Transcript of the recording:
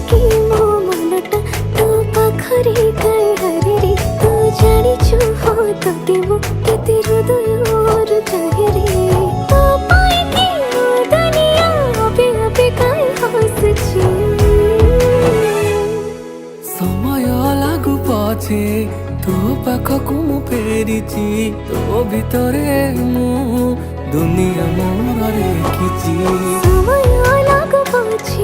कि मो मनटा तो पाखरे काई हरे रे तू जानिछु हो तो के मो केते हृदयर चाहे रे तो पाई कि मो दुनिया अबे अबे काई हसछि समय लागू पछे तो पाखकु मु फेरिछि तो भितरे मु दुनिया मोर रेखिछि समय लागू पछे